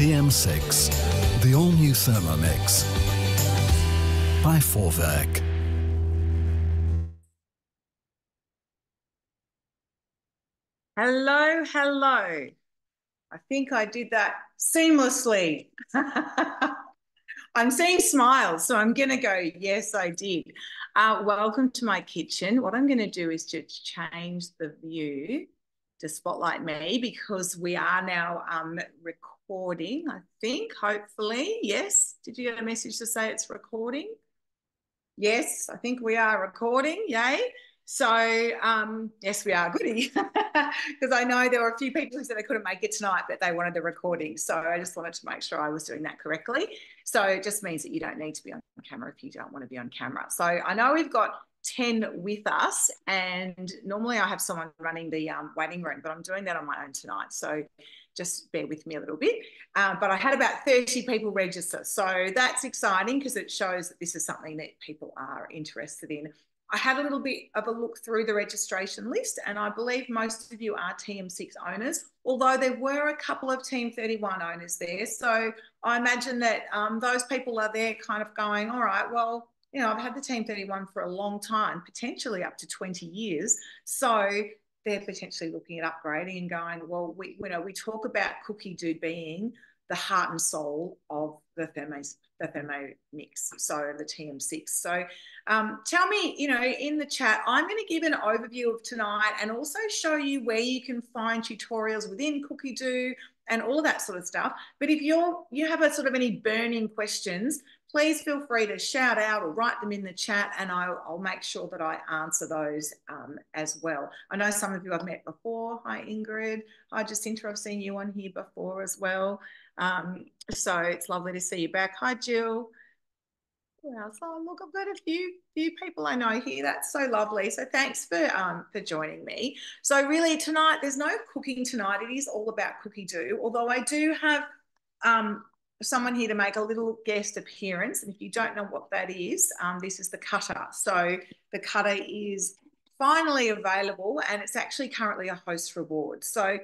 TM6, the all-new Thermomix by Vorwerk. Hello, hello. I think I did that seamlessly. I'm seeing smiles, so I'm going to go, yes, I did. Welcome to my kitchen. What I'm going to do is just change the view to spotlight me because we are now recording, I think, hopefully. Yes. Did you get a message to say it's recording? Yes, I think we are recording. Yay. So, yes, we are. Goody. Because I know there were a few people who said they couldn't make it tonight, but they wanted the recording. So I just wanted to make sure I was doing that correctly. So it just means that you don't need to be on camera if you don't want to be on camera. So I know we've got 10 with us, and normally I have someone running the waiting room, but I'm doing that on my own tonight. So just bear with me a little bit. But I had about 30 people register. So that's exciting because it shows that this is something that people are interested in. I had a little bit of a look through the registration list, and I believe most of you are TM6 owners, although there were a couple of Team 31 owners there. So I imagine that those people are there kind of going, all right, well, you know, I've had the Team 31 for a long time, potentially up to 20 years. So they're potentially looking at upgrading and going, well, we talk about Cookidoo being the heart and soul of the Thermomix, so the TM6. So tell me, you know, in the chat, I'm going to give an overview of tonight and also show you where you can find tutorials within Cookidoo and all of that sort of stuff. But if you have a sort of any burning questions, please feel free to shout out or write them in the chat, and I'll make sure that I answer those as well. I know some of you I've met before. Hi, Ingrid. Hi, Jacinta. I've seen you on here before as well. So it's lovely to see you back. Hi, Jill. Yeah, so look, I've got a few people I know here. That's so lovely. So thanks for joining me. So really tonight, there's no cooking tonight. It is all about Cookidoo, although I do have someone here to make a little guest appearance. And if you don't know what that is, this is the cutter. So the cutter is finally available, and it's actually currently a host reward. So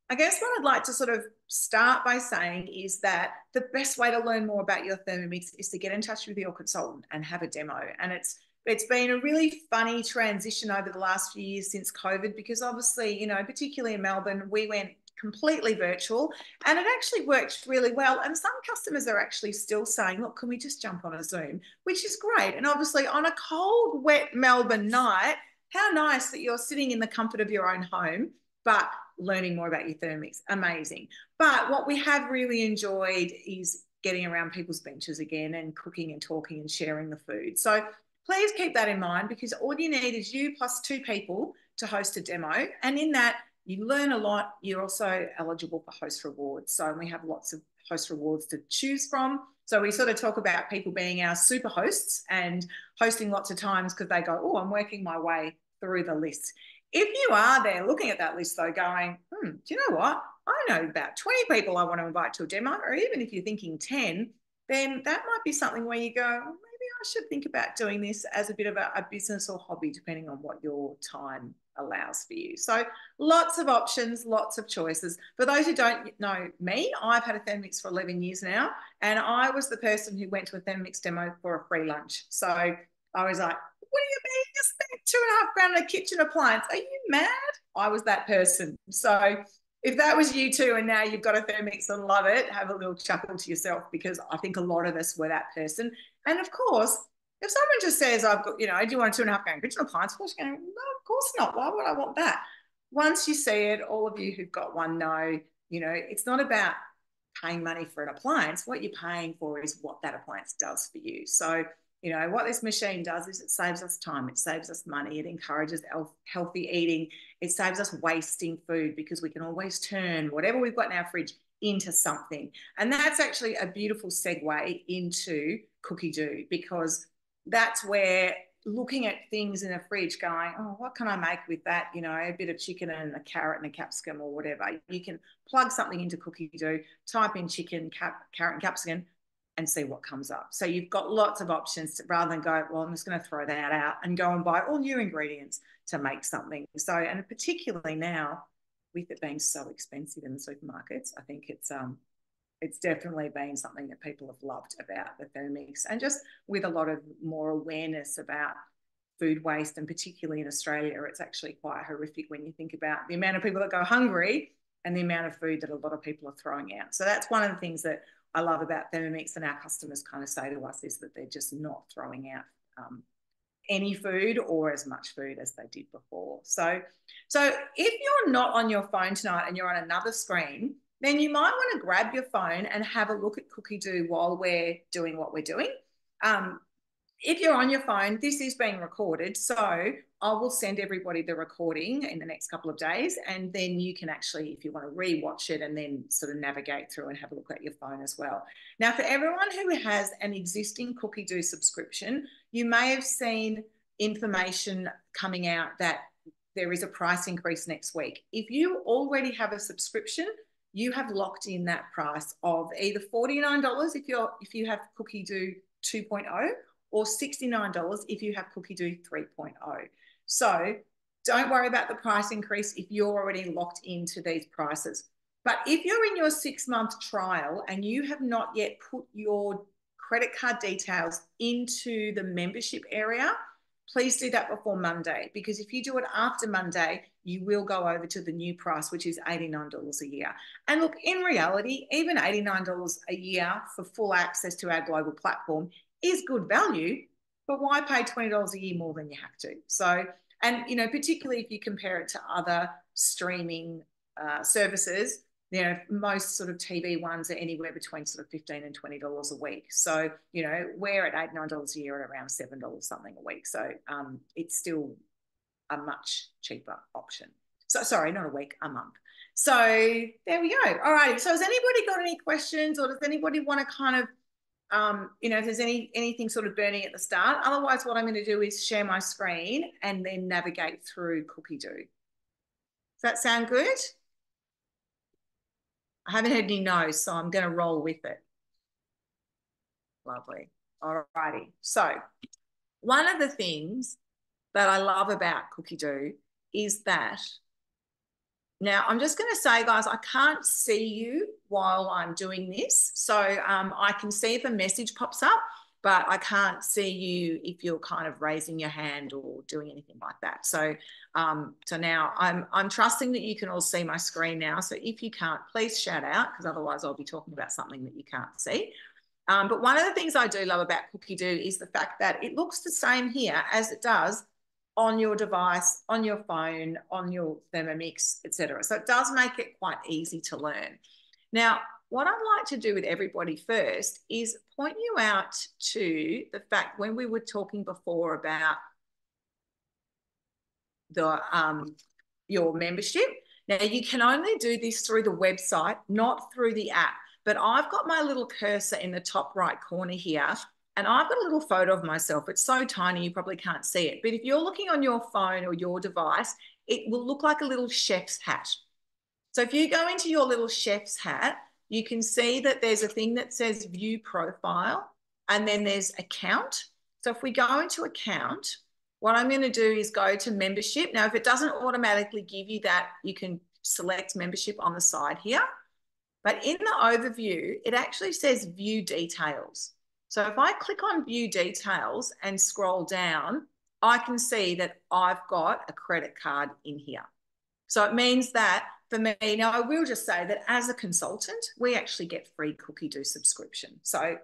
I guess what I'd like to sort of start by saying is that the best way to learn more about your Thermomix is to get in touch with your consultant and have a demo. And it's been a really funny transition over the last few years since COVID, because obviously, you know, particularly in Melbourne, we went completely virtual, and it actually worked really well. And some customers are actually still saying, look, can we just jump on a Zoom, which is great. And obviously on a cold, wet Melbourne night, how nice that you're sitting in the comfort of your own home, but learning more about your Thermomix. Amazing. But what we have really enjoyed is getting around people's benches again and cooking and talking and sharing the food. So please keep that in mind, because all you need is you plus 2 people to host a demo. And in that, you learn a lot. You're also eligible for host rewards. So we have lots of host rewards to choose from. So we sort of talk about people being our super hosts and hosting lots of times because they go, oh, I'm working my way through the list. If you are there looking at that list, though, going, do you know what? I know about 20 people I want to invite to a demo, or even if you're thinking 10, then that might be something where you go, maybe I should think about doing this as a bit of a business or hobby, depending on what your time allows for you. So lots of options, lots of choices. For those who don't know me, I've had a Thermomix for 11 years now, and I was the person who went to a Thermomix demo for a free lunch. So I was like, what do you mean you spent $2.5 grand on a kitchen appliance? Are you mad? I was that person. So if that was you too, and now you've got a Thermomix and love it, have a little chuckle to yourself, because I think a lot of us were that person. And of course, if someone just says, I've got, you know, do you want a $2.5 grand kitchen appliance? Of course, no, of course not. Why would I want that? Once you see it, all of you who've got one know, you know, it's not about paying money for an appliance. What you're paying for is what that appliance does for you. So, you know, what this machine does is it saves us time, it saves us money, it encourages healthy eating, it saves us wasting food, because we can always turn whatever we've got in our fridge into something. And that's actually a beautiful segue into Cookidoo, because that's where looking at things in a fridge going, oh, what can I make with that? You know, a bit of chicken and a carrot and a capsicum or whatever. You can plug something into Cookidoo, type in chicken, carrot and capsicum, and see what comes up. So you've got lots of options rather than go, well, I'm just going to throw that out and go and buy all new ingredients to make something. So, and particularly now, with it being so expensive in the supermarkets, I think it's it's definitely been something that people have loved about the Thermomix, and just with a lot of more awareness about food waste, and particularly in Australia, it's actually quite horrific when you think about the amount of people that go hungry and the amount of food that a lot of people are throwing out. So that's one of the things that I love about Thermomix, and our customers kind of say to us is that they're just not throwing out any food or as much food as they did before. So if you're not on your phone tonight and you're on another screen, then you might want to grab your phone and have a look at Cookidoo while we're doing what we're doing. If you're on your phone, this is being recorded. So I will send everybody the recording in the next couple of days. And then you can actually, if you want to rewatch it and then sort of navigate through and have a look at your phone as well. Now, for everyone who has an existing Cookidoo subscription, you may have seen information coming out that there is a price increase next week. If you already have a subscription, you have locked in that price of either $49 if you have Cookidoo 2.0, or $69 if you have Cookidoo 3.0. So don't worry about the price increase if you're already locked into these prices. But if you're in your 6-month trial and you have not yet put your credit card details into the membership area, please do that before Monday, because if you do it after Monday, you will go over to the new price, which is $89 a year. And look, in reality, even $89 a year for full access to our global platform is good value, but why pay $20 a year more than you have to? So, and, you know, particularly if you compare it to other streaming services, you know, most sort of TV ones are anywhere between sort of $15 and $20 a week. So, you know, we're at $8, $9 a year at around $7 something a week. So it's still a much cheaper option. So, sorry, not a week, a month. So there we go. All right. So has anybody got any questions, or does anybody want to kind of, you know, if there's anything sort of burning at the start? Otherwise, what I'm going to do is share my screen and then navigate through Cookidoo. Does that sound good? I haven't heard any no's, so I'm going to roll with it. Lovely. All righty. So one of the things that I love about Cookidoo is that, now I'm just going to say, guys, I can't see you while I'm doing this. So I can see if a message pops up, but I can't see you if you're kind of raising your hand or doing anything like that. So so now I'm trusting that you can all see my screen now. So if you can't, please shout out, because otherwise I'll be talking about something that you can't see. But one of the things I do love about Cookidoo is the fact that it looks the same here as it does on your device, on your phone, on your Thermomix, etc. So it does make it quite easy to learn. Now, what I'd like to do with everybody first is point you out to the fact, when we were talking before about the your membership. Now, you can only do this through the website, not through the app. But I've got my little cursor in the top right corner here, and I've got a little photo of myself. It's so tiny, you probably can't see it. But if you're looking on your phone or your device, it will look like a little chef's hat. So if you go into your little chef's hat, you can see that there's a thing that says view profile, and then there's account. So if we go into account, what I'm going to do is go to membership. Now, if it doesn't automatically give you that, you can select membership on the side here. But in the overview, it actually says view details. So if I click on view details and scroll down, I can see that I've got a credit card in here. So it means that for me, now I will just say that as a consultant, we actually get free Cookidoo subscription. So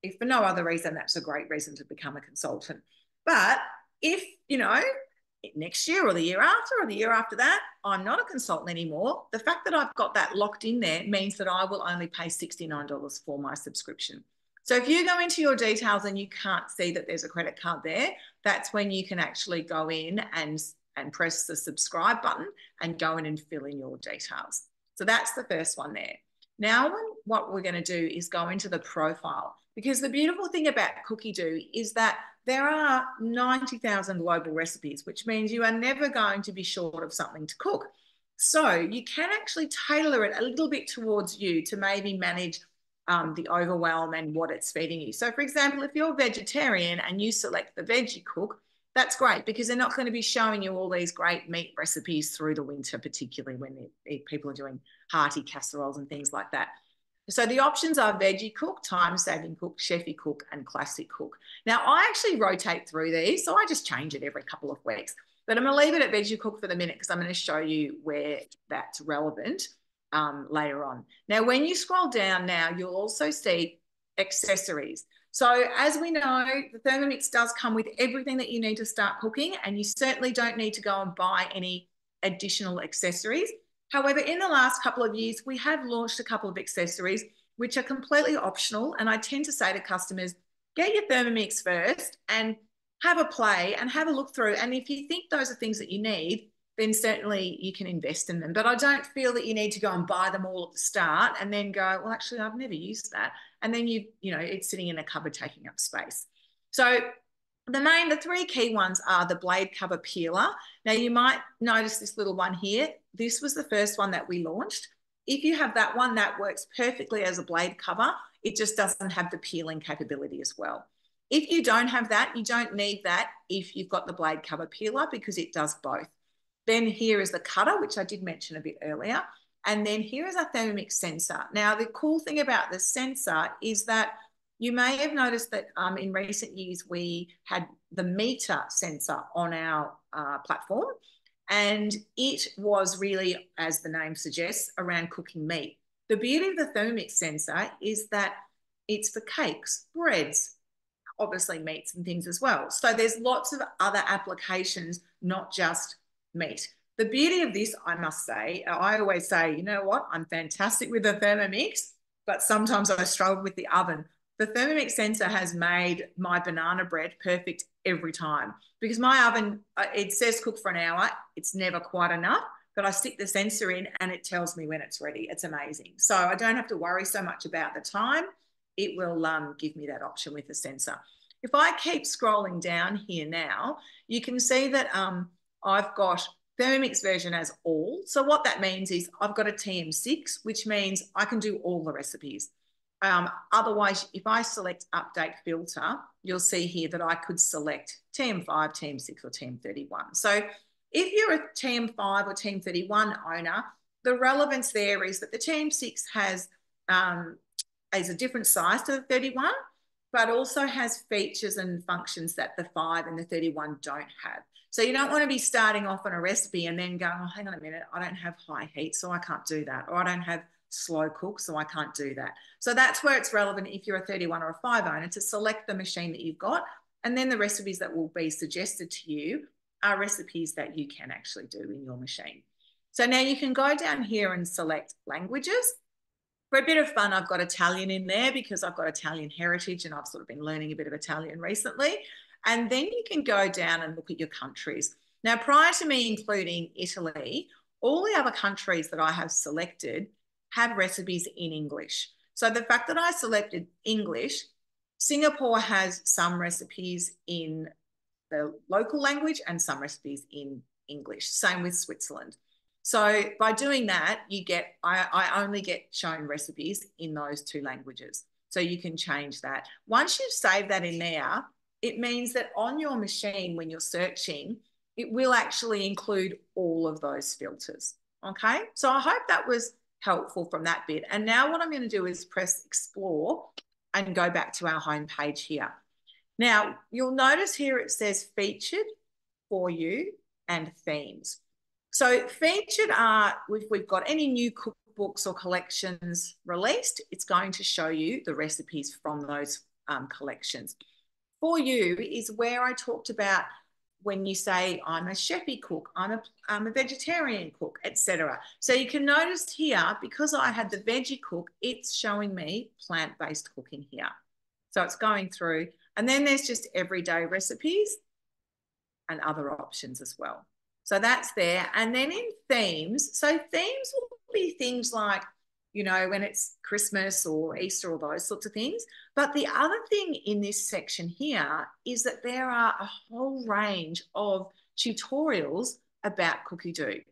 if for no other reason, that's a great reason to become a consultant. But if, you know, next year or the year after that, I'm not a consultant anymore, the fact that I've got that locked in there means that I will only pay $69 for my subscription. So if you go into your details and you can't see that there's a credit card there, that's when you can actually go in and press the subscribe button and go in and fill in your details. So that's the first one there. Now, what we're going to do is go into the profile, because the beautiful thing about Cookidoo is that there are 90,000 global recipes, which means you are never going to be short of something to cook. So you can actually tailor it a little bit towards you to maybe manage the overwhelm and what it's feeding you. So for example, if you're vegetarian and you select the veg you cook, that's great, because they're not going to be showing you all these great meat recipes through the winter, particularly when people are doing hearty casseroles and things like that. So the options are veggie cook, time-saving cook, chefy cook, and classic cook. Now, I actually rotate through these, so I just change it every couple of weeks. But I'm going to leave it at veggie cook for the minute because I'm going to show you where that's relevant later on. Now, when you scroll down now, you'll also see accessories. So as we know, the Thermomix does come with everything that you need to start cooking, and you certainly don't need to go and buy any additional accessories. However, in the last couple of years, we have launched a couple of accessories which are completely optional. And I tend to say to customers, get your Thermomix first and have a play and have a look through. And if you think those are things that you need, then certainly you can invest in them. But I don't feel that you need to go and buy them all at the start and then go, well, actually, I've never used that. And then it's sitting in a cupboard taking up space. So the three key ones are the blade cover peeler. Now you might notice this little one here. This was the first one that we launched. If you have that one, that works perfectly as a blade cover. It just doesn't have the peeling capability as well. If you don't have that, you don't need that if you've got the blade cover peeler because it does both. Then here is the cutter, which I did mention a bit earlier. And then here is our Thermomix sensor. Now, the cool thing about the sensor is that you may have noticed that in recent years, we had the meter sensor on our platform, and it was really, as the name suggests, around cooking meat. The beauty of the Thermomix sensor is that it's for cakes, breads, obviously meats and things as well. So there's lots of other applications, not just meat. The beauty of this, I must say, I always say, you know what, I'm fantastic with the Thermomix, but sometimes I struggle with the oven. The Thermomix sensor has made my banana bread perfect every time because my oven, it says cook for an hour. It's never quite enough, but I stick the sensor in and it tells me when it's ready. It's amazing. So I don't have to worry so much about the time. It will give me that option with the sensor. If I keep scrolling down here now, you can see that I've got Thermomix version as all. So what that means is I've got a TM6, which means I can do all the recipes. Otherwise, if I select update filter, you'll see here that I could select TM5, TM6 or TM31. So if you're a TM5 or TM31 owner, the relevance there is that the TM6 is a different size to the 31, but also has features and functions that the 5 and the 31 don't have. So you don't want to be starting off on a recipe and then going, oh, hang on a minute, I don't have high heat, so I can't do that. Or I don't have slow cook, so I can't do that. So that's where it's relevant if you're a 31 or a 5 owner to select the machine that you've got. And then the recipes that will be suggested to you are recipes that you can actually do in your machine. So now you can go down here and select languages. For a bit of fun, I've got Italian in there because I've got Italian heritage and I've sort of been learning a bit of Italian recently. And then you can go down and look at your countries. Now, prior to me including Italy, all the other countries that I have selected have recipes in English. So the fact that I selected English, Singapore has some recipes in the local language and some recipes in English. Same with Switzerland. So by doing that, I only get shown recipes in those two languages. So you can change that. Once you've saved that in there, it means that on your machine, when you're searching, it will actually include all of those filters. Okay, so I hope that was helpful from that bit. And now what I'm going to do is press explore and go back to our home page here. Now, you'll notice here it says featured, for you, and themes. So featured are, if we've got any new cookbooks or collections released, it's going to show you the recipes from those collections. For you is where I talked about when you say, I'm a chefy cook, I'm a vegetarian cook, etc. So you can notice here, because I had the veggie cook, it's showing me plant-based cooking here. So it's going through. And then there's just everyday recipes and other options as well. So that's there. And then in themes, so themes will be things like, you know, when it's Christmas or Easter or those sorts of things. But the other thing in this section here is that there are a whole range of tutorials about Cookidoo.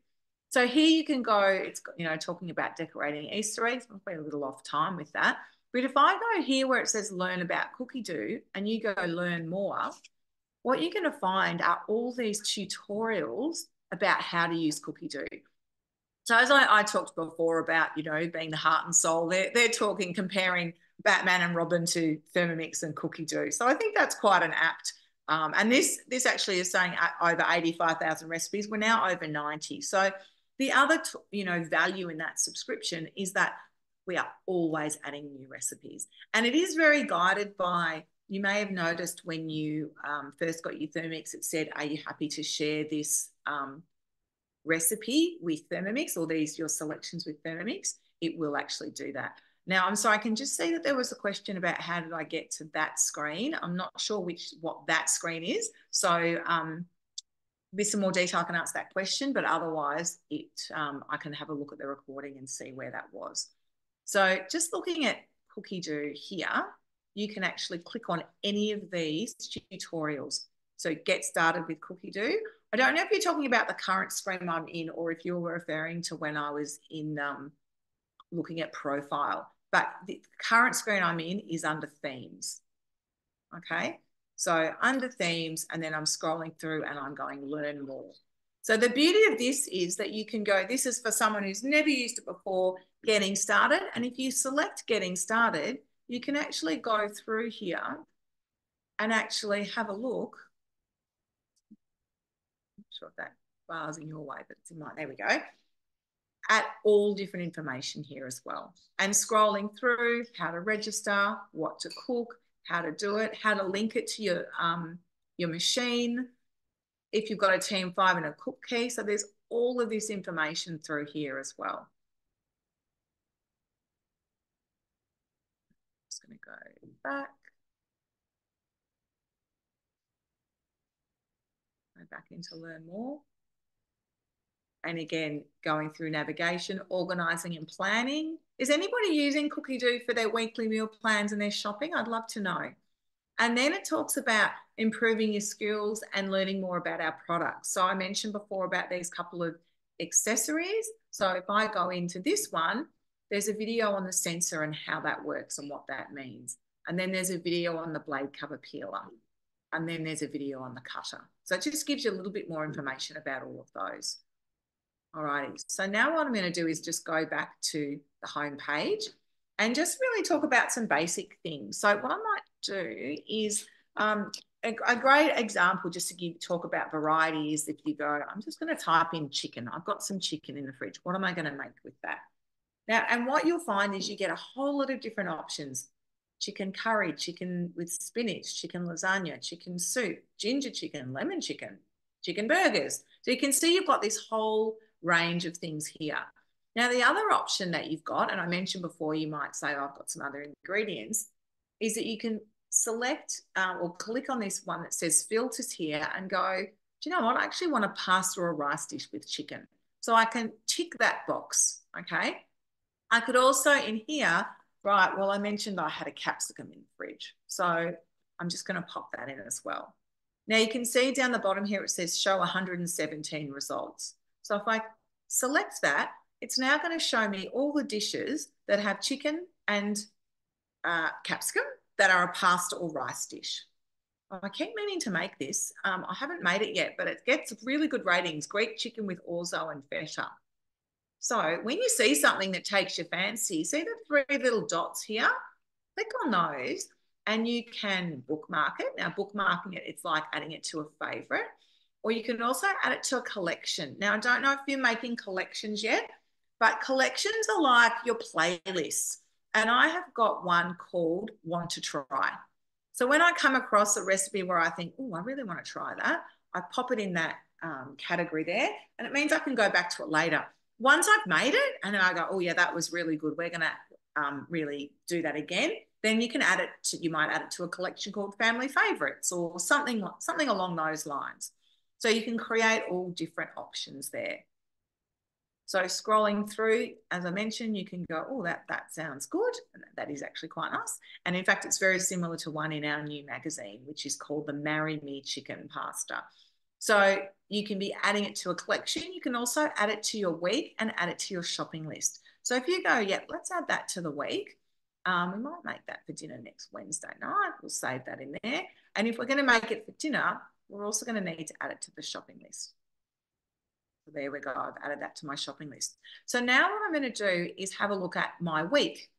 So here you can go, it's, you know, talking about decorating Easter eggs. I'll be a little off time with that. But if I go here where it says learn about Cookidoo and you go learn more, what you're going to find are all these tutorials about how to use Cookidoo. So as I talked before about, being the heart and soul, they're talking, comparing Batman and Robin to Thermomix and Cookidoo. So I think that's quite an apt. And this actually is saying over 85,000 recipes. We're now over 90. So the other, value in that subscription is that we are always adding new recipes. And it is very guided by, you may have noticed when you first got your Thermomix, it said, are you happy to share this recipe with Thermomix, or your selections with Thermomix? It will actually do that. Now, I can just see that there was a question about how did I get to that screen. I'm not sure what that screen is. So with some more detail, I can answer that question, but otherwise I can have a look at the recording and see where that was. So just looking at Cookidoo here, you can actually click on any of these tutorials. So get started with Cookidoo. I don't know if you're talking about the current screen I'm in, or if you're referring to when I was in looking at profile. But the current screen I'm in is under themes. Okay, so under themes, and then I'm scrolling through and I'm going learn more. So the beauty of this is that you can go, this is for someone who's never used it before, getting started. And if you select getting started, you can actually go through here and actually have a look. I'm not sure if that bar's in your way, but it's in mine. There we go. At all different information here as well. And scrolling through how to register, what to cook, how to do it, how to link it to your machine, if you've got a TM5 and a cook key. So there's all of this information through here as well. I'm just going to go back. Go back into learn more. And again, going through navigation, organising and planning. Is anybody using Cookidoo for their weekly meal plans and their shopping? I'd love to know. And then it talks about improving your skills and learning more about our products. So I mentioned before about these couple of accessories. So if I go into this one, there's a video on the sensor and how that works and what that means. And then there's a video on the blade cover peeler. And then there's a video on the cutter. So it just gives you a little bit more information about all of those. All righty. So now what I'm going to do is just go back to the home page and just really talk about some basic things. So what I might do is a great example just to talk about variety is if you go, I'm just going to type in chicken. I've got some chicken in the fridge. What am I going to make with that? Now, and what you'll find is you get a whole lot of different options. Chicken curry, chicken with spinach, chicken lasagna, chicken soup, ginger chicken, lemon chicken, chicken burgers. So you can see you've got this whole range of things here. Now, the other option that you've got, and I mentioned before, you might say, oh, I've got some other ingredients, is that you can select or click on this one that says filters here and go, do you know what? I actually want a pasta or a rice dish with chicken. So I can tick that box, okay? I could also in here, right, well, I mentioned I had a capsicum in the fridge. So I'm just going to pop that in as well. Now you can see down the bottom here, it says show 117 results. So if I select that, it's now going to show me all the dishes that have chicken and capsicum that are a pasta or rice dish. I keep meaning to make this. I haven't made it yet, but it gets really good ratings. Greek chicken with orzo and feta. So when you see something that takes your fancy, see the three little dots here? Click on those and you can bookmark it. Now, bookmarking it, it's like adding it to a favorite, or you can also add it to a collection. Now, I don't know if you're making collections yet, but collections are like your playlists. And I have got one called Want to Try. So when I come across a recipe where I think, oh, I really want to try that, I pop it in that category there, and it means I can go back to it later. Once I've made it and then I go, oh yeah, that was really good, we're going to really do that again, then you can add it to, you might add it to a collection called Family Favorites or something along those lines. So you can create all different options there. So scrolling through, as I mentioned, you can go, oh, that sounds good. And that is actually quite nice. And in fact, it's very similar to one in our new magazine, which is called the Marry Me Chicken Pasta. So you can be adding it to a collection. You can also add it to your week and add it to your shopping list. So if you go, yeah, let's add that to the week. We might make that for dinner next Wednesday night. We'll save that in there. And if we're going to make it for dinner, we're also going to need to add it to the shopping list. there we go. I've added that to my shopping list. So now what I'm going to do is have a look at my week.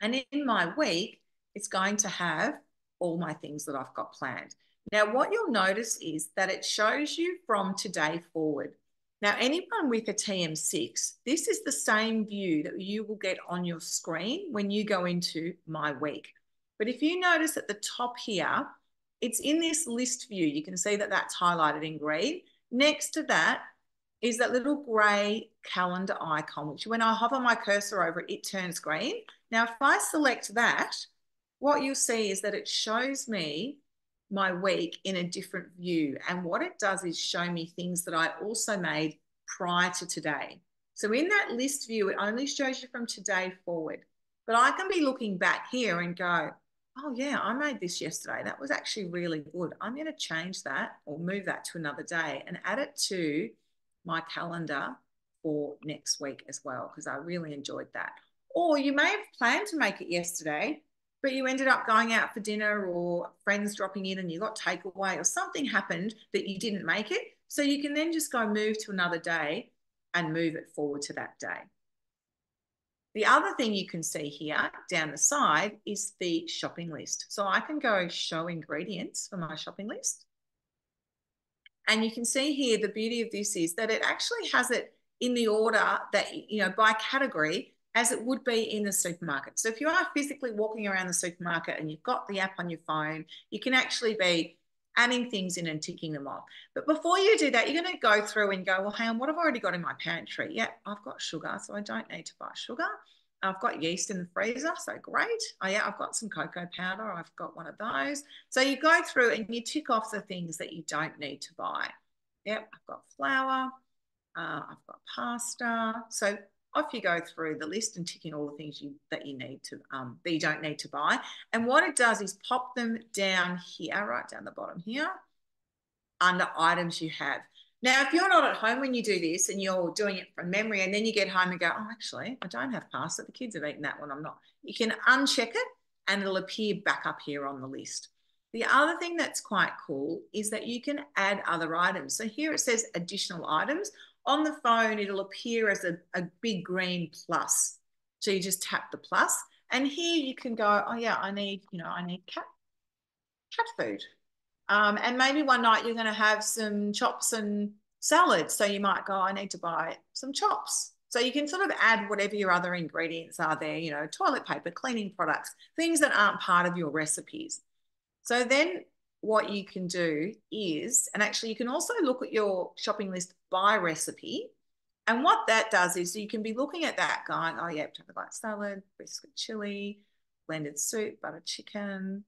And in my week, it's going to have all my things that I've got planned. Now, what you'll notice is that it shows you from today forward. Now, anyone with a TM6, this is the same view that you will get on your screen when you go into my week. But if you notice at the top here, it's in this list view. You can see that that's highlighted in green. Next to that is that little grey calendar icon, which when I hover my cursor over it, it turns green. Now, if I select that, what you'll see is that it shows me my week in a different view. And what it does is show me things that I also made prior to today. So in that list view, it only shows you from today forward. But I can be looking back here and go, oh yeah, I made this yesterday. That was actually really good. I'm going to change that or move that to another day and add it to my calendar for next week as well, because I really enjoyed that. Or you may have planned to make it yesterday, but you ended up going out for dinner or friends dropping in and you got takeaway or something happened that you didn't make it. So you can then just go move to another day and move it forward to that day. The other thing you can see here down the side is the shopping list. So I can go show ingredients for my shopping list. And you can see here, the beauty of this is that it actually has it in the order that, you know, by category as it would be in the supermarket. So if you are physically walking around the supermarket and you've got the app on your phone, you can actually be adding things in and ticking them off. But before you do that, you're going to go through and go, well, hang on, what have I already got in my pantry? Yeah, I've got sugar, so I don't need to buy sugar. I've got yeast in the freezer, so great. Oh yeah, I've got some cocoa powder. I've got one of those. So you go through and you tick off the things that you don't need to buy. Yep, I've got flour. I've got pasta. So off you go through the list and ticking all the things that you need to that you don't need to buy. And what it does is pop them down here, right down the bottom here, under items you have. Now, if you're not at home when you do this and you're doing it from memory and then you get home and go, oh, actually, I don't have pasta. The kids have eaten that one. I'm not. You can uncheck it and it'll appear back up here on the list. The other thing that's quite cool is that you can add other items. So here it says additional items. On the phone, it'll appear as a big green plus. So you just tap the plus. And here you can go, oh, yeah, I need cat food. And maybe one night you're going to have some chops and salad. So you might go, I need to buy some chops. So you can sort of add whatever your other ingredients are there, you know, toilet paper, cleaning products, things that aren't part of your recipes. So then what you can do is, and actually you can also look at your shopping list by recipe. And what that does is you can be looking at that going, oh yeah, potato light salad, biscuit chili, blended soup, butter chicken,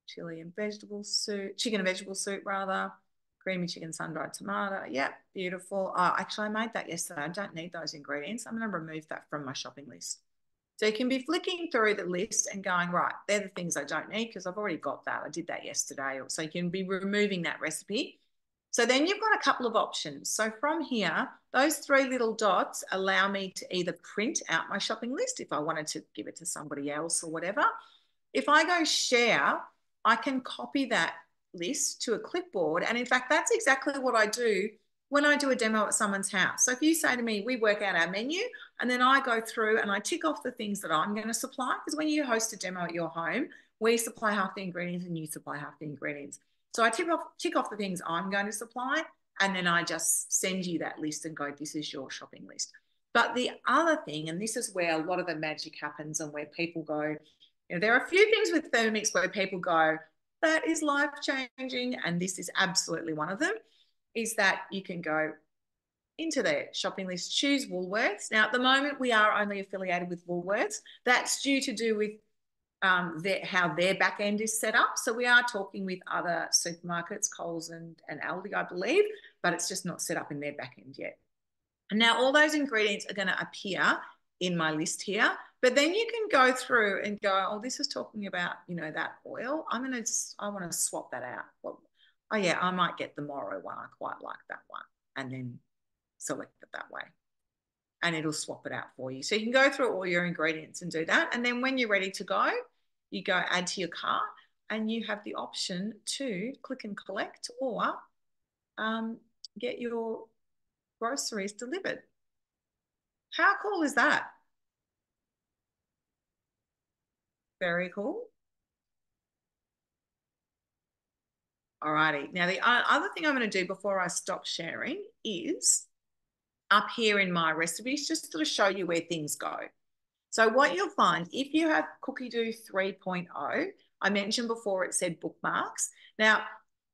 chili and vegetable soup, chicken and vegetable soup rather, creamy chicken sun-dried tomato. Yeah, beautiful. Oh, actually, I made that yesterday. I don't need those ingredients. I'm going to remove that from my shopping list. So you can be flicking through the list and going, right, they're the things I don't need because I've already got that. I did that yesterday. So you can be removing that recipe. So then you've got a couple of options. So from here, those three little dots allow me to either print out my shopping list if I wanted to give it to somebody else or whatever. If I go share, I can copy that list to a clipboard. And in fact, that's exactly what I do when I do a demo at someone's house. So if you say to me, we work out our menu, and then I go through and I tick off the things that I'm going to supply, because when you host a demo at your home, we supply half the ingredients and you supply half the ingredients. So I tick off the things I'm going to supply, and then I just send you that list and go, this is your shopping list. But the other thing, and this is where a lot of the magic happens and where people go, you know, there are a few things with Thermomix where people go, that is life-changing, and this is absolutely one of them, is that you can go into their shopping list, choose Woolworths. Now, at the moment, we are only affiliated with Woolworths. That's due to do with how their back end is set up. So we are talking with other supermarkets, Coles and Aldi, I believe, but it's just not set up in their back end yet. And now all those ingredients are going to appear in my list here, but then you can go through and go, oh, this is talking about, you know, that oil. I want to swap that out. Well, oh yeah, I might get the Moro one. I quite like that one. And then select it that way. And it'll swap it out for you. So you can go through all your ingredients and do that. And then when you're ready to go, you go add to your cart and you have the option to click and collect or get your groceries delivered. How cool is that? Very cool. Alrighty. Now, the other thing I'm going to do before I stop sharing is up here in my recipes, just to show you where things go. So what you'll find, if you have Cookidoo 3.0, I mentioned before it said bookmarks. Now,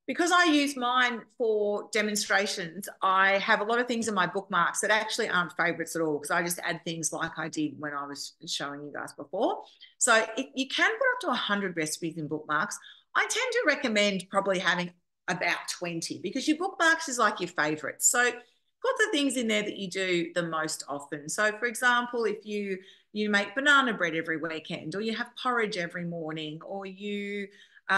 because I use mine for demonstrations, I have a lot of things in my bookmarks that actually aren't favorites at all, because I just add things like I did when I was showing you guys before. So you can put up to 100 recipes in bookmarks. I tend to recommend probably having about 20, because your bookmarks is like your favorites. So put the things in there that you do the most often. So for example, if you make banana bread every weekend, or you have porridge every morning, or you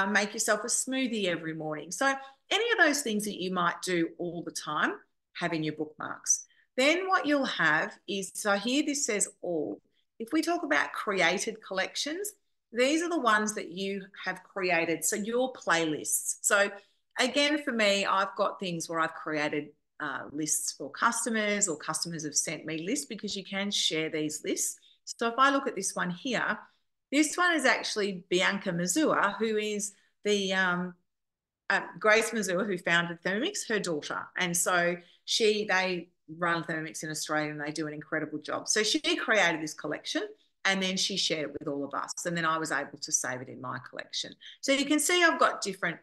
make yourself a smoothie every morning. So any of those things that you might do all the time, have in your bookmarks. Then what you'll have is, so here this says all. If we talk about created collections, these are the ones that you have created. So your playlists. So again, for me, I've got things where I've created lists for customers, or customers have sent me lists, because you can share these lists. So if I look at this one here, this one is actually Bianca Mazua, who is the Grace Mazua, who founded Thermomix, her daughter. And so they run Thermomix in Australia, and they do an incredible job. So she created this collection, and then she shared it with all of us. And then I was able to save it in my collection. So you can see I've got different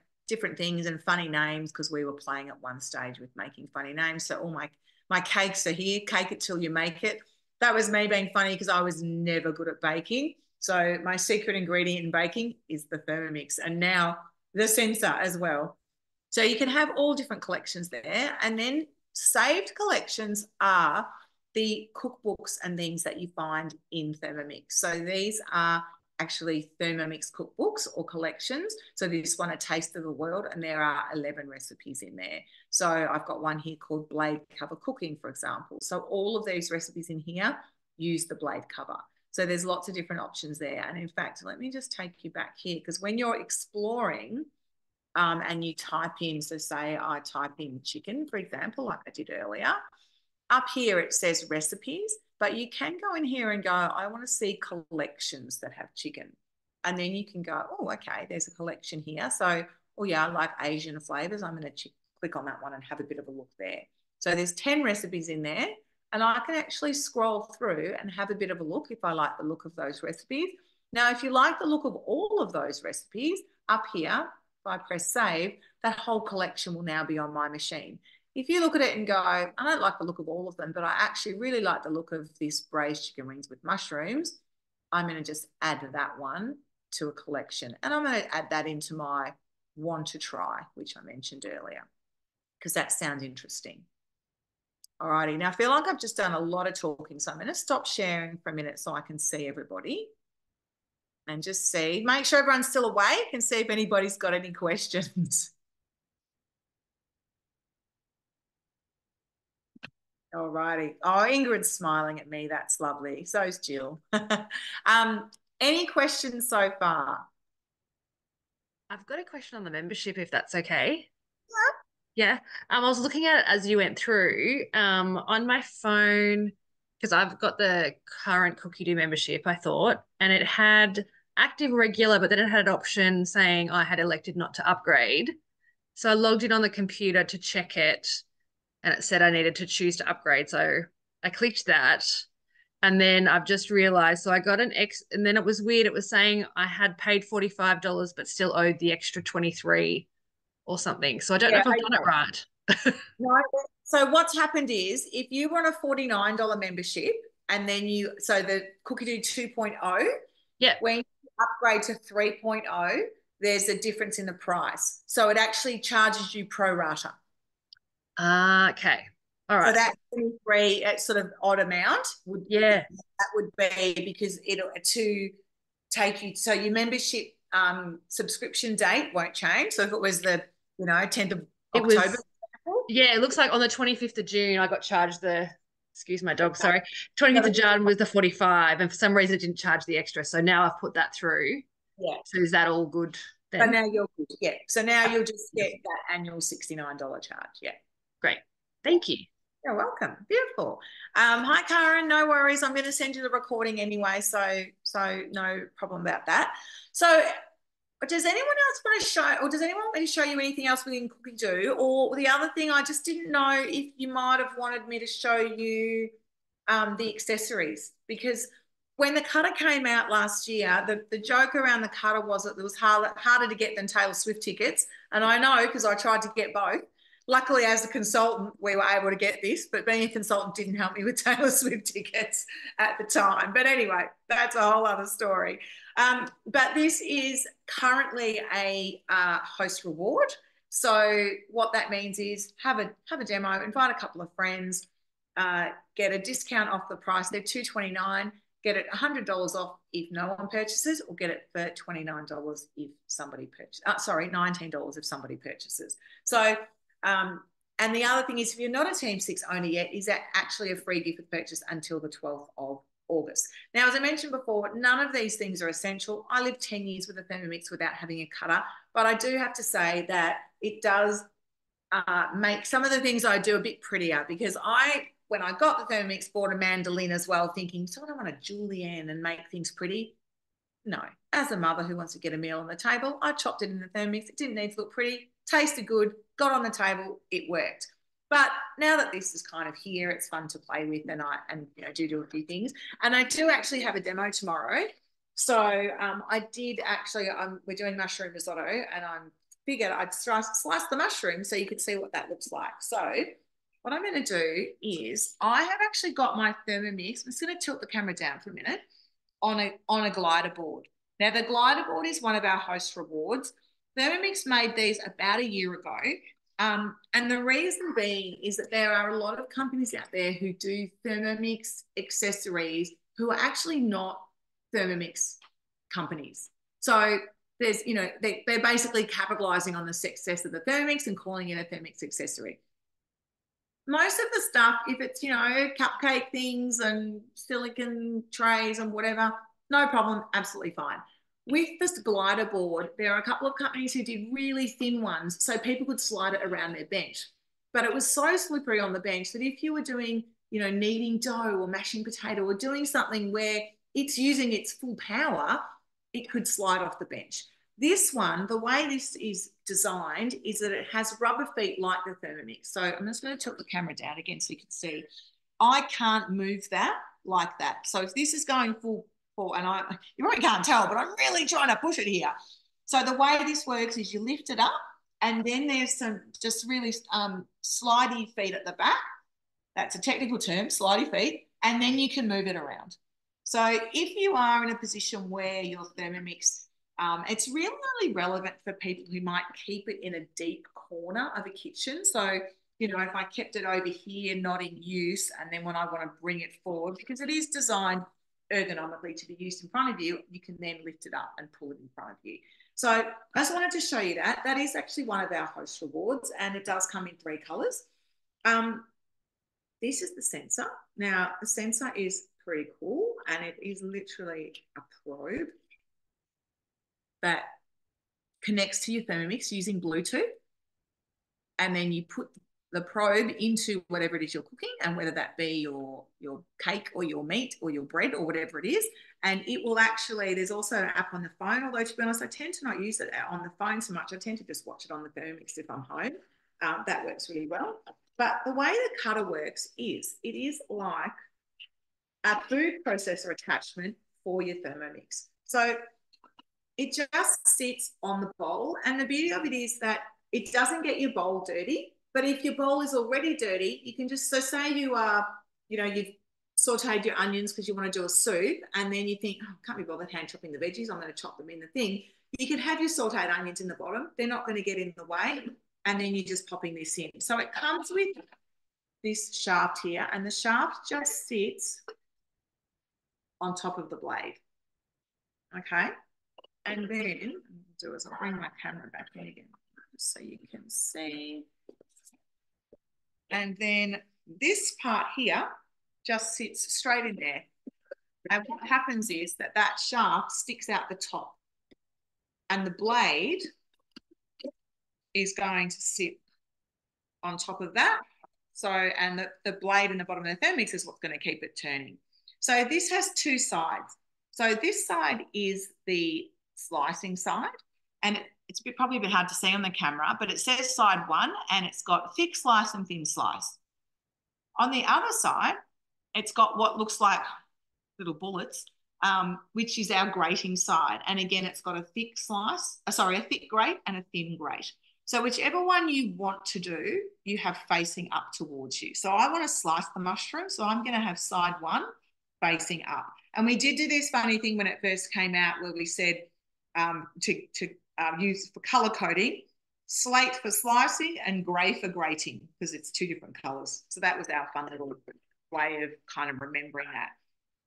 things and funny names, because we were playing at one stage with making funny names. So all my cakes are here. Cake it till you make it. That was me being funny, because I was never good at baking. So my secret ingredient in baking is the Thermomix, and now the sensor as well. So you can have all different collections there. And then saved collections are the cookbooks and things that you find in Thermomix. So these are actually Thermomix cookbooks or collections. So this one, A Taste of the World, and there are 11 recipes in there. So I've got one here called Blade Cover Cooking, for example. So all of these recipes in here use the blade cover. So there's lots of different options there. And in fact, let me just take you back here, because when you're exploring and you type in, so say I type in chicken, for example, like I did earlier, up here it says recipes, but you can go in here and go, I want to see collections that have chicken. And then you can go, oh, okay, there's a collection here. So, oh yeah, I like Asian flavors. I'm going to click on that one and have a bit of a look there. So there's 10 recipes in there, and I can actually scroll through and have a bit of a look if I like the look of those recipes. Now, if you like the look of all of those recipes, up here, if I press save, that whole collection will now be on my machine. If you look at it and go, I don't like the look of all of them, but I actually really like the look of this braised chicken wings with mushrooms, I'm going to just add that one to a collection. And I'm going to add that into my want to try, which I mentioned earlier, because that sounds interesting. All righty. Now, I feel like I've just done a lot of talking, so I'm going to stop sharing for a minute so I can see everybody and just see, make sure everyone's still awake, and see if anybody's got any questions. All righty. Oh, Ingrid's smiling at me. That's lovely. So is Jill. Any questions so far? I've got a question on the membership, if that's okay. Yeah. I was looking at it as you went through on my phone, because I've got the current Cookidoo membership, I thought, and it had active regular, but then it had an option saying I had elected not to upgrade. So I logged in on the computer to check it, and it said I needed to choose to upgrade. So I clicked that. And then I've just realized, so I got and then it was weird. It was saying I had paid $45, but still owed the extra 23 or something. So I don't know if I've done it right. No. So what's happened is, if you want a $49 membership, and then so the Cookidoo 2.0, Yeah. when you upgrade to 3.0, there's a difference in the price. So it actually charges you pro rata. Okay. All right. So that 23 sort of odd amount that would be, because it'll to take you, so your membership subscription date won't change. So if it was the 10th of October, it looks like on the 25th of June I got charged excuse my dog, sorry, 25th of June was the 45, and for some reason it didn't charge the extra. So now I've put that through. Yeah. So is that all good then? So now you're good. Yeah. So now you'll just get that annual $69 charge. Yeah. Great. Thank you. You're welcome. Beautiful. Hi, Karen. No worries. I'm going to send you the recording anyway, so no problem about that. So, does anyone else want to show, or does anyone want me to show you anything else within Cookidoo? Or the other thing, I just didn't know if you might have wanted me to show you the accessories, because when the cutter came out last year, the joke around the cutter was that it was harder to get than Taylor Swift tickets. And I know because I tried to get both. Luckily, as a consultant, we were able to get this, but being a consultant didn't help me with Taylor Swift tickets at the time. But anyway, that's a whole other story. But this is currently a host reward. So what that means is have a demo, invite a couple of friends, get a discount off the price. They're $229. Get it $100 off if no one purchases, or get it for $29 if somebody purchases. Sorry, $19 if somebody purchases. So, and the other thing is, if you're not a Team 6 owner yet, is that actually a free gift of purchase until the 12th of August. Now, as I mentioned before, none of these things are essential. I lived 10 years with a Thermomix without having a cutter, but I do have to say that it does make some of the things I do a bit prettier, because when I got the Thermomix, bought a mandolin as well, thinking, so I don't want a julienne and make things pretty. No, as a mother who wants to get a meal on the table, I chopped it in the Thermomix. It didn't need to look pretty, tasted good, got on the table, it worked. But now that this is kind of here, it's fun to play with, and do a few things. And I do actually have a demo tomorrow. So I did actually, we're doing mushroom risotto, and I figured I'd slice the mushroom so you could see what that looks like. So what I'm going to do is, I have actually got my Thermomix. I'm just going to tilt the camera down for a minute, on a glider board. Now, the glider board is one of our host rewards. Thermomix made these about a year ago. And the reason being is that there are a lot of companies out there who do Thermomix accessories who are actually not Thermomix companies. So there's, they're basically capitalizing on the success of the Thermomix and calling it a Thermomix accessory. Most of the stuff, if it's, cupcake things and silicon trays and whatever, no problem, absolutely fine. With this glider board, there are a couple of companies who did really thin ones so people could slide it around their bench. But it was so slippery on the bench that if you were doing, kneading dough or mashing potato or doing something where it's using its full power, it could slide off the bench. This one, the way this is designed is that it has rubber feet like the Thermomix. So I'm just going to tilt the camera down again so you can see. I can't move that like that. So if this is going full, and you probably can't tell, but I'm really trying to push it here. So the way this works is you lift it up, and then there's some just really slidey feet at the back. That's a technical term, slidey feet, and then you can move it around. So if you are in a position where your Thermomix, it's really only relevant for people who might keep it in a deep corner of a kitchen. So, if I kept it over here, not in use, and then when I want to bring it forward, because it is designed ergonomically to be used in front of you, you can then lift it up and pull it in front of you. So I just wanted to show you that. That is actually one of our host rewards, and it does come in 3 colors. This is the sensor. Now, the sensor is pretty cool, and it is literally a probe that connects to your Thermomix using Bluetooth, and then you put the probe into whatever it is you're cooking, and whether that be your cake or your meat or your bread or whatever it is, and it will actually, there's also an app on the phone, although to be honest, I tend to not use it on the phone so much. I tend to just watch it on the Thermomix if I'm home. That works really well. But the way the cutter works is, it is like a food processor attachment for your Thermomix. So it just sits on the bowl, and the beauty of it is that it doesn't get your bowl dirty. But if your bowl is already dirty, you can just, so say you are, you've sauteed your onions because you want to do a soup, and then you think, oh, I can't be bothered hand chopping the veggies, I'm going to chop them in the thing. You can have your sauteed onions in the bottom. They're not going to get in the way. And then you're just popping this in. So it comes with this shaft here, and the shaft just sits on top of the blade. Okay. And then what I'll do is I'll bring my camera back in again so you can see. And then this part here just sits straight in there. And what happens is that that shaft sticks out the top, and the blade is going to sit on top of that. So, and the blade in the bottom of the Thermomix is what's going to keep it turning. So this has two sides. So this side is the slicing side, and it's probably a bit hard to see on the camera, but it says side one, and it's got thick slice and thin slice. On the other side, it's got what looks like little bullets, which is our grating side. And again, it's got a thick a thick grate and a thin grate. So whichever one you want to do, you have facing up towards you. So I want to slice the mushroom, so I'm going to have side one facing up. And we did do this funny thing when it first came out where we said to use for color coding, slate for slicing and grey for grating, because it's two different colors. So that was our fun little way of kind of remembering that.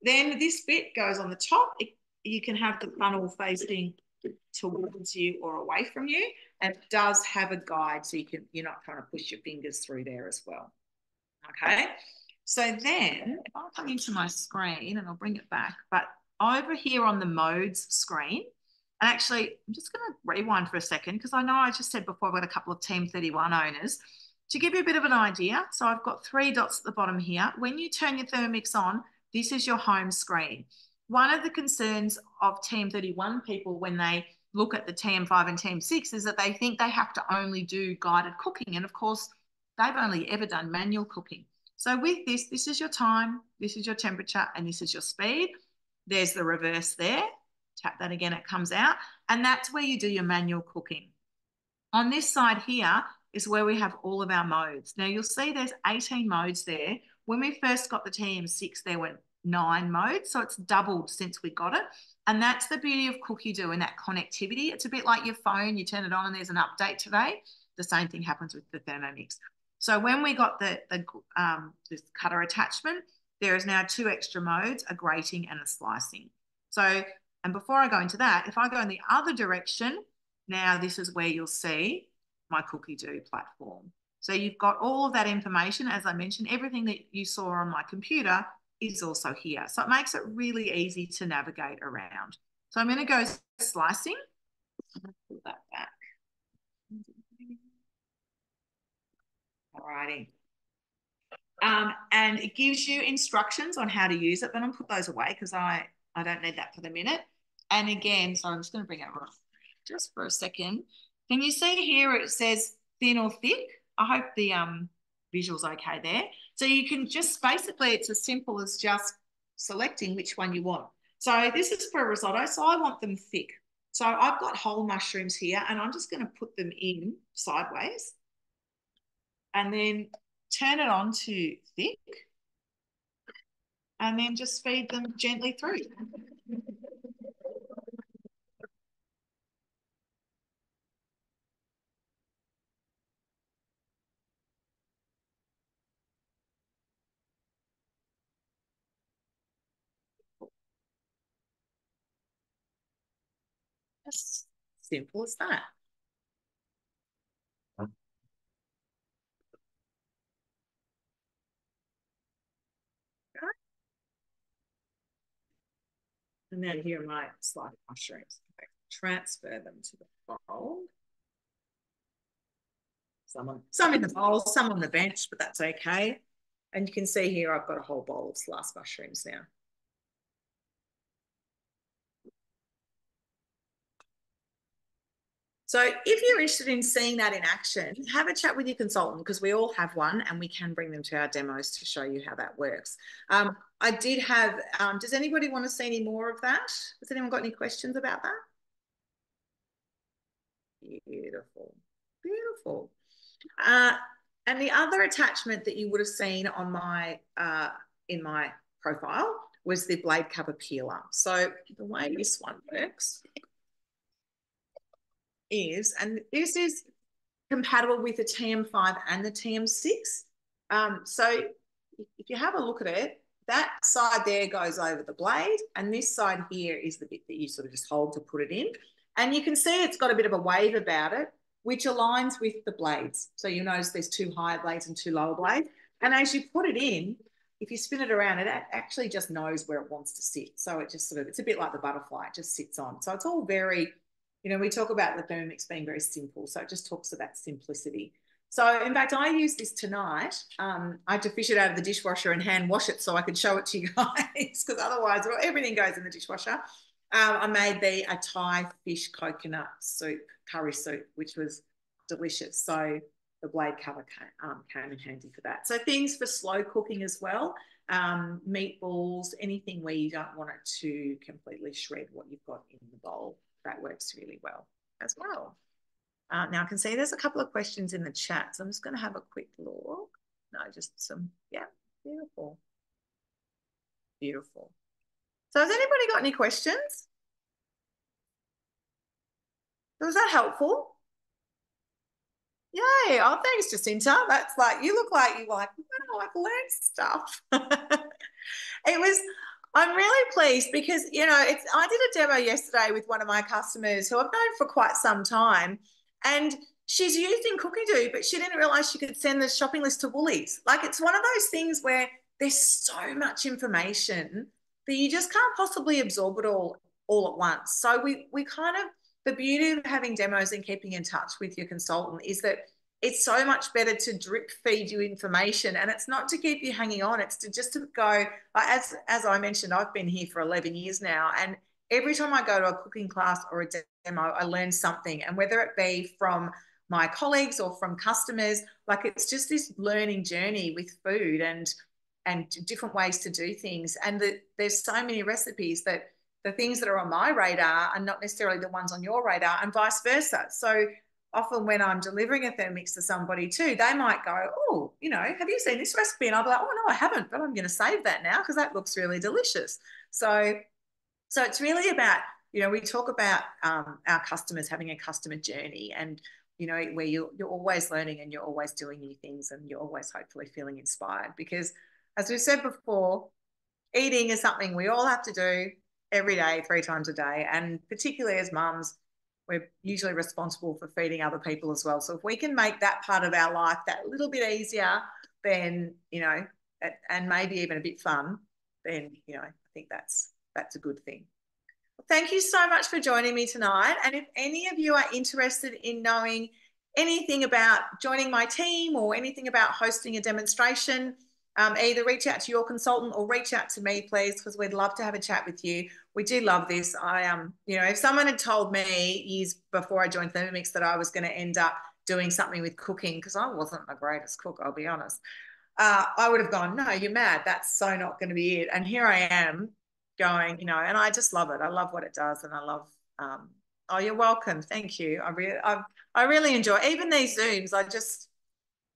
Then this bit goes on the top. You can have the funnel facing towards you or away from you, and it does have a guide, so you're not trying to push your fingers through there as well. Okay, so then if I come into my screen and I'll bring it back, but over here on the modes screen, and actually I'm just going to rewind for a second because I know I just said before I've got a couple of Team 31 owners. To give you a bit of an idea, so I've got 3 dots at the bottom here. When you turn your Thermomix on, this is your home screen. One of the concerns of Team 31 people when they look at the TM5 and TM6 is that they think they have to only do guided cooking. And of course, they've only ever done manual cooking. So with this, this is your time, this is your temperature, and this is your speed. There's the reverse there. Tap that again, it comes out. And that's where you do your manual cooking. On this side here is where we have all of our modes. Now you'll see there's 18 modes there. When we first got the TM6, there were 9 modes, so it's doubled since we got it. And that's the beauty of Cookidoo and that connectivity. It's a bit like your phone, you turn it on and there's an update today. The same thing happens with the Thermomix. So when we got this cutter attachment, there is now 2 extra modes, a grating and a slicing. So, and before I go into that, if I go in the other direction, now this is where you'll see my Cookidoo platform. So you've got all of that information. As I mentioned, everything that you saw on my computer is also here. So it makes it really easy to navigate around. So I'm going to go slicing. Pull that back. All righty. And it gives you instructions on how to use it, but I'll put those away because I don't need that for the minute. And again, so I'm just going to bring it up just for a second. Can you see here it says thin or thick? I hope the visual's okay there. So you can just, basically, it's as simple as just selecting which one you want. So this is for a risotto, so I want them thick. So I've got whole mushrooms here, and I'm just going to put them in sideways and then turn it on to thick and then just feed them gently through. As simple as that. And then here are my sliced mushrooms. Okay. Transfer them to the bowl. Some in the bowl, some on the bench, but that's okay. And you can see here I've got a whole bowl of sliced mushrooms now. So if you're interested in seeing that in action, have a chat with your consultant because we all have one and we can bring them to our demos to show you how that works. I did have, does anybody want to see any more of that? Has anyone got any questions about that? Beautiful, beautiful. And the other attachment that you would have seen on my in my profile was the blade cover peeler. So the way this one works is, and this is compatible with the TM5 and the TM6. So if you have a look at it, that side there goes over the blade, and this side here is the bit that you sort of just hold to put it in. And you can see it's got a bit of a wave about it, which aligns with the blades. So you'll notice there's 2 higher blades and 2 lower blades. And as you put it in, if you spin it around, it actually just knows where it wants to sit. So it just sort of, it's a bit like the butterfly, it just sits on. So it's all very, you know, we talk about the Thermomix being very simple. So it just talks about simplicity. So in fact, I used this tonight. I had to fish it out of the dishwasher and hand wash it so I could show it to you guys, because otherwise, well, everything goes in the dishwasher. I made a Thai fish coconut soup, curry soup, which was delicious. So the blade cover came in handy for that. So things for slow cooking as well. Meatballs, anything where you don't want it to completely shred what you've got in the bowl. That works really well as well. Now I can see there's a couple of questions in the chat, so I'm just going to have a quick look. No, just some, yeah, beautiful. Beautiful. So has anybody got any questions? Was that helpful? Yay. Oh, thanks, Jacinta. That's like, you look like you like, oh, I've learned stuff. It was, I'm really pleased because, you know, I did a demo yesterday with one of my customers who I've known for quite some time, and she's using Cookidoo, but she didn't realize she could send the shopping list to Woolies. Like, it's one of those things where there's so much information that you just can't possibly absorb it all at once. So we kind of, the beauty of having demos and keeping in touch with your consultant is that it's so much better to drip feed you information, and it's not to keep you hanging on. It's to just to go, as I mentioned, I've been here for 11 years now, and every time I go to a cooking class or a demo, I learn something, and whether it be from my colleagues or from customers, like, it's just this learning journey with food and different ways to do things. And there's so many recipes that the things that are on my radar are not necessarily the ones on your radar, and vice versa. So often when I'm delivering a Thermomix to somebody too, they might go, oh, you know, have you seen this recipe? And I'll be like, oh, no, I haven't, but I'm going to save that now because that looks really delicious. So it's really about, you know, we talk about our customers having a customer journey, and, you know, where you're always learning and you're always doing new things and you're always hopefully feeling inspired, because as we've said before, eating is something we all have to do every day, 3 times a day. And particularly as mums, we're usually responsible for feeding other people as well. So if we can make that part of our life that little bit easier, then, you know, and maybe even a bit fun, then, you know, I think that's a good thing. Thank you so much for joining me tonight. And if any of you are interested in knowing anything about joining my team or anything about hosting a demonstration, either reach out to your consultant or reach out to me, please, because we'd love to have a chat with you. We do love this. You know, if someone had told me years before I joined Thermomix that I was going to end up doing something with cooking, because I wasn't the greatest cook, I'll be honest, I would have gone, no, you're mad. That's so not going to be it. And here I am going, you know, and I just love it. I love what it does, and I love. Oh, you're welcome. Thank you. I really enjoy even these Zooms. I just,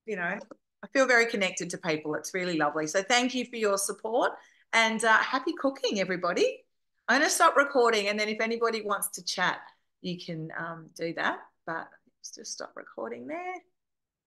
you know, I feel very connected to people. It's really lovely. So thank you for your support, and happy cooking, everybody. I'm going to stop recording, and then if anybody wants to chat, you can do that. But let's just stop recording there.